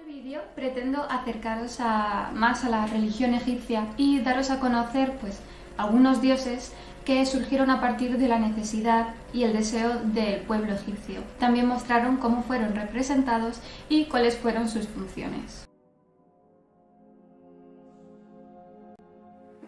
En este vídeo pretendo acercaros más a la religión egipcia y daros a conocer algunos dioses que surgieron a partir de la necesidad y el deseo del pueblo egipcio. También mostraron cómo fueron representados y cuáles fueron sus funciones.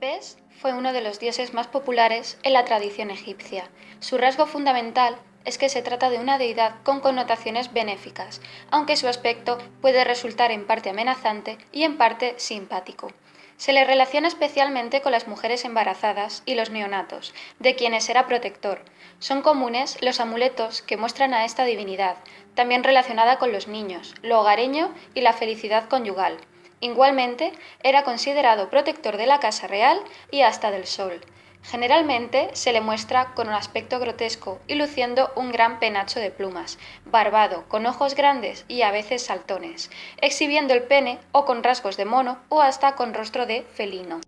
Bes fue uno de los dioses más populares en la tradición egipcia. Su rasgo fundamental es que se trata de una deidad con connotaciones benéficas, aunque su aspecto puede resultar en parte amenazante y en parte simpático. Se le relaciona especialmente con las mujeres embarazadas y los neonatos, de quienes era protector. Son comunes los amuletos que muestran a esta divinidad, también relacionada con los niños, lo hogareño y la felicidad conyugal. Igualmente, era considerado protector de la casa real y hasta del sol. Generalmente se le muestra con un aspecto grotesco y luciendo un gran penacho de plumas, barbado, con ojos grandes y a veces saltones, exhibiendo el pene o con rasgos de mono o hasta con rostro de felino.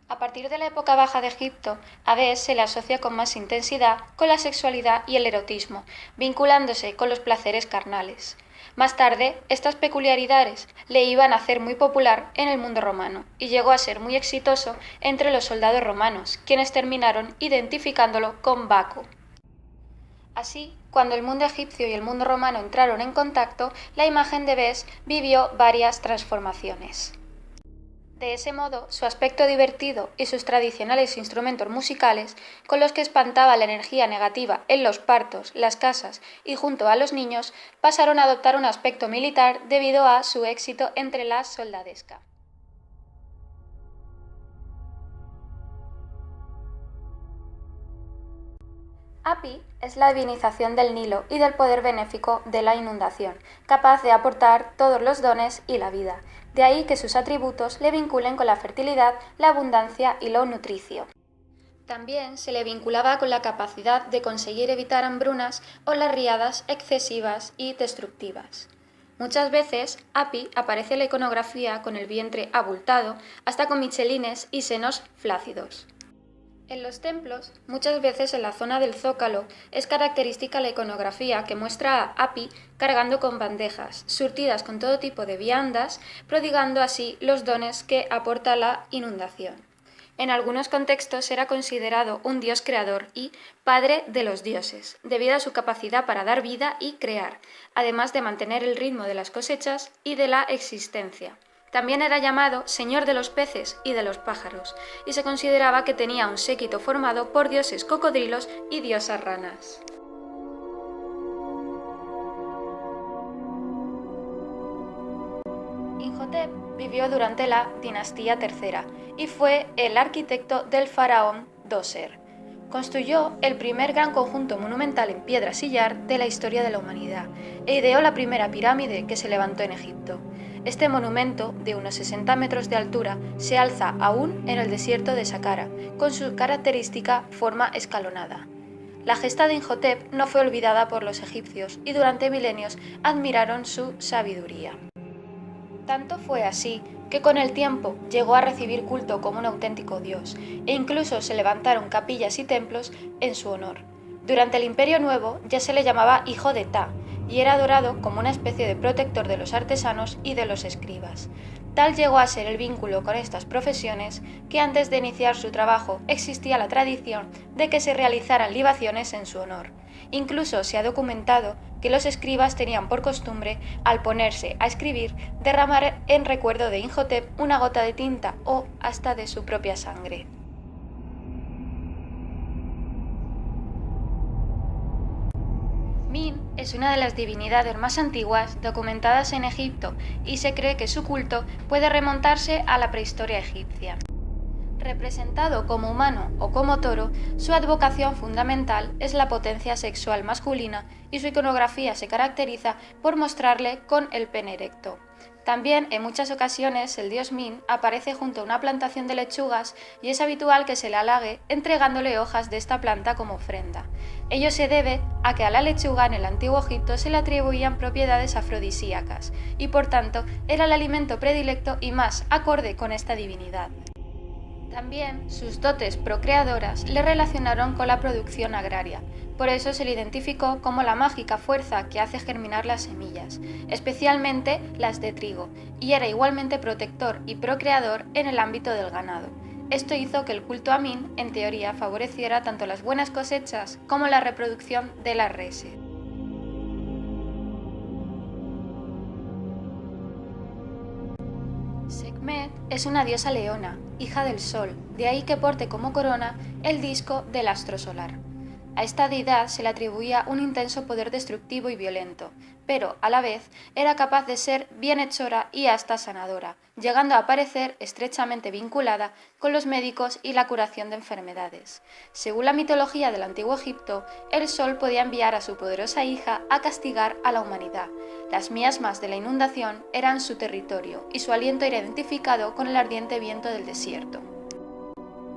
A partir de la época baja de Egipto, a Bes se le asocia con más intensidad con la sexualidad y el erotismo, vinculándose con los placeres carnales. Más tarde, estas peculiaridades le iban a hacer muy popular en el mundo romano y llegó a ser muy exitoso entre los soldados romanos, quienes terminaron identificándolo con Baco. Así, cuando el mundo egipcio y el mundo romano entraron en contacto, la imagen de Bes vivió varias transformaciones. De ese modo, su aspecto divertido y sus tradicionales instrumentos musicales, con los que espantaba la energía negativa en los partos, las casas y junto a los niños, pasaron a adoptar un aspecto militar debido a su éxito entre la soldadesca. Api es la divinización del Nilo y del poder benéfico de la inundación, capaz de aportar todos los dones y la vida. De ahí que sus atributos le vinculen con la fertilidad, la abundancia y lo nutricio. También se le vinculaba con la capacidad de conseguir evitar hambrunas o las riadas excesivas y destructivas. Muchas veces, Api aparece en la iconografía con el vientre abultado, hasta con michelines y senos flácidos. En los templos, muchas veces en la zona del zócalo, es característica la iconografía que muestra a Api cargando con bandejas, surtidas con todo tipo de viandas, prodigando así los dones que aporta la inundación. En algunos contextos era considerado un dios creador y padre de los dioses, debido a su capacidad para dar vida y crear, además de mantener el ritmo de las cosechas y de la existencia. También era llamado Señor de los peces y de los pájaros, y se consideraba que tenía un séquito formado por dioses cocodrilos y diosas ranas. Imhotep vivió durante la dinastía III y fue el arquitecto del faraón Djoser. Construyó el primer gran conjunto monumental en piedra sillar de la historia de la humanidad e ideó la primera pirámide que se levantó en Egipto. Este monumento, de unos 60 metros de altura, se alza aún en el desierto de Saqqara, con su característica forma escalonada. La gesta de Imhotep no fue olvidada por los egipcios y durante milenios admiraron su sabiduría. Tanto fue así que con el tiempo llegó a recibir culto como un auténtico dios, e incluso se levantaron capillas y templos en su honor. Durante el Imperio Nuevo ya se le llamaba Hijo de Ptah, y era adorado como una especie de protector de los artesanos y de los escribas. Tal llegó a ser el vínculo con estas profesiones que antes de iniciar su trabajo existía la tradición de que se realizaran libaciones en su honor. Incluso se ha documentado que los escribas tenían por costumbre, al ponerse a escribir, derramar en recuerdo de Imhotep una gota de tinta o hasta de su propia sangre. Min es una de las divinidades más antiguas documentadas en Egipto y se cree que su culto puede remontarse a la prehistoria egipcia. Representado como humano o como toro, su advocación fundamental es la potencia sexual masculina y su iconografía se caracteriza por mostrarle con el pene erecto. También en muchas ocasiones el dios Min aparece junto a una plantación de lechugas y es habitual que se le halague entregándole hojas de esta planta como ofrenda. Ello se debe a que a la lechuga en el antiguo Egipto se le atribuían propiedades afrodisíacas y por tanto era el alimento predilecto y más acorde con esta divinidad. También sus dotes procreadoras le relacionaron con la producción agraria, por eso se le identificó como la mágica fuerza que hace germinar las semillas, especialmente las de trigo, y era igualmente protector y procreador en el ámbito del ganado. Esto hizo que el culto a Min, en teoría, favoreciera tanto las buenas cosechas como la reproducción de las reses. Sekhmet es una diosa leona, hija del sol, de ahí que porte como corona el disco del astro solar. A esta deidad se le atribuía un intenso poder destructivo y violento, pero a la vez era capaz de ser bienhechora y hasta sanadora, llegando a aparecer estrechamente vinculada con los médicos y la curación de enfermedades. Según la mitología del antiguo Egipto, el sol podía enviar a su poderosa hija a castigar a la humanidad. Las miasmas de la inundación eran su territorio y su aliento era identificado con el ardiente viento del desierto.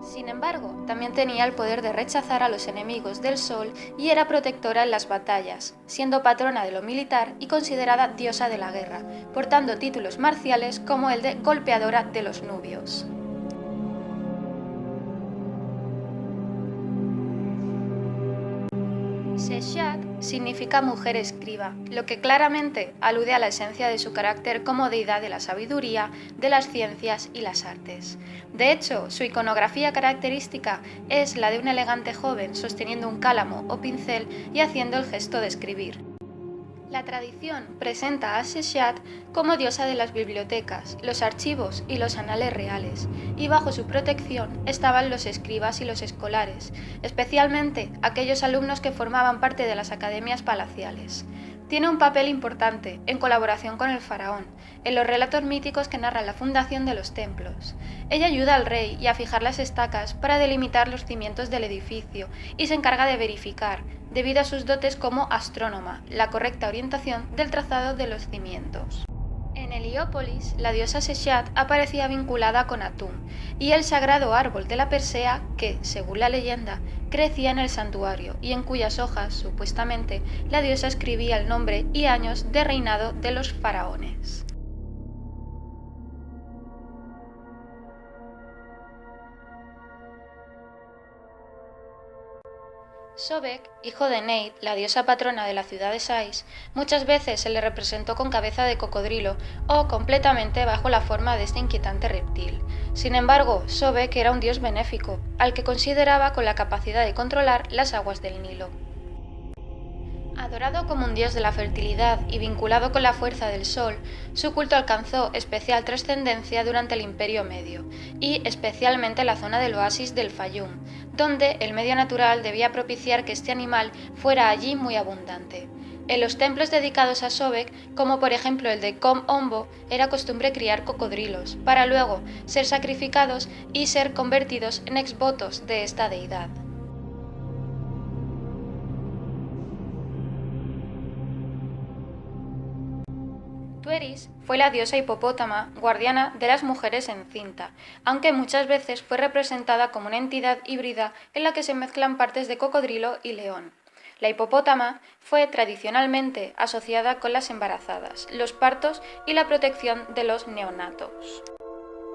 Sin embargo, también tenía el poder de rechazar a los enemigos del sol y era protectora en las batallas, siendo patrona de lo militar y considerada diosa de la guerra, portando títulos marciales como el de golpeadora de los nubios. Seshat significa mujer escriba, lo que claramente alude a la esencia de su carácter como deidad de la sabiduría, de las ciencias y las artes. De hecho, su iconografía característica es la de un elegante joven sosteniendo un cálamo o pincel y haciendo el gesto de escribir. La tradición presenta a Seshat como diosa de las bibliotecas, los archivos y los anales reales, y bajo su protección estaban los escribas y los escolares, especialmente aquellos alumnos que formaban parte de las academias palaciales. Tiene un papel importante, en colaboración con el faraón, en los relatos míticos que narran la fundación de los templos. Ella ayuda al rey y a fijar las estacas para delimitar los cimientos del edificio y se encarga de verificar, debido a sus dotes como astrónoma, la correcta orientación del trazado de los cimientos. En Heliópolis, la diosa Seshat aparecía vinculada con Atum y el sagrado árbol de la Persea que, según la leyenda, crecía en el santuario y en cuyas hojas, supuestamente, la diosa escribía el nombre y años de reinado de los faraones. Sobek, hijo de Neit, la diosa patrona de la ciudad de Sais, muchas veces se le representó con cabeza de cocodrilo o completamente bajo la forma de este inquietante reptil. Sin embargo, Sobek era un dios benéfico, al que consideraba con la capacidad de controlar las aguas del Nilo. Adorado como un dios de la fertilidad y vinculado con la fuerza del sol, su culto alcanzó especial trascendencia durante el Imperio Medio, y especialmente en la zona del oasis del Fayum, donde el medio natural debía propiciar que este animal fuera allí muy abundante. En los templos dedicados a Sobek, como por ejemplo el de Kom Ombo, era costumbre criar cocodrilos, para luego ser sacrificados y ser convertidos en exvotos de esta deidad. Tueris fue la diosa hipopótama, guardiana de las mujeres encinta, aunque muchas veces fue representada como una entidad híbrida en la que se mezclan partes de cocodrilo y león. La hipopótama fue tradicionalmente asociada con las embarazadas, los partos y la protección de los neonatos.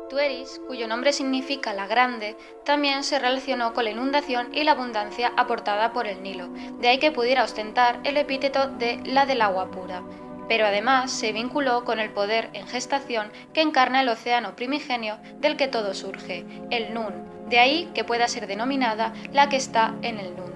Tueris, cuyo nombre significa la grande, también se relacionó con la inundación y la abundancia aportada por el Nilo, de ahí que pudiera ostentar el epíteto de la del agua pura. Pero además se vinculó con el poder en gestación que encarna el océano primigenio del que todo surge, el Nun, de ahí que pueda ser denominada la que está en el Nun.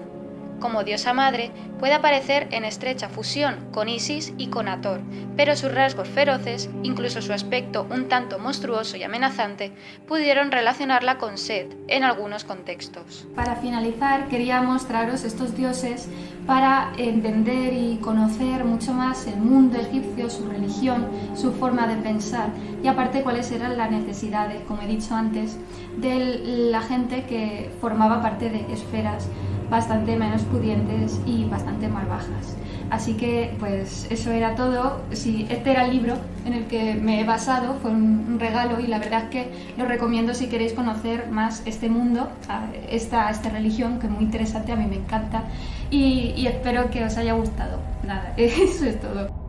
Como diosa madre, puede aparecer en estrecha fusión con Isis y con Hathor, pero sus rasgos feroces, incluso su aspecto un tanto monstruoso y amenazante, pudieron relacionarla con Set en algunos contextos. Para finalizar, quería mostraros estos dioses para entender y conocer mucho más el mundo egipcio, su religión, su forma de pensar y aparte cuáles eran las necesidades, como he dicho antes, de la gente que formaba parte de esferas bastante menos pudientes y bastante más bajas. Así que pues eso era todo. Sí, este era el libro en el que me he basado, fue un regalo y la verdad es que lo recomiendo si queréis conocer más este mundo, esta religión que es muy interesante, a mí me encanta y espero que os haya gustado. Nada, eso es todo.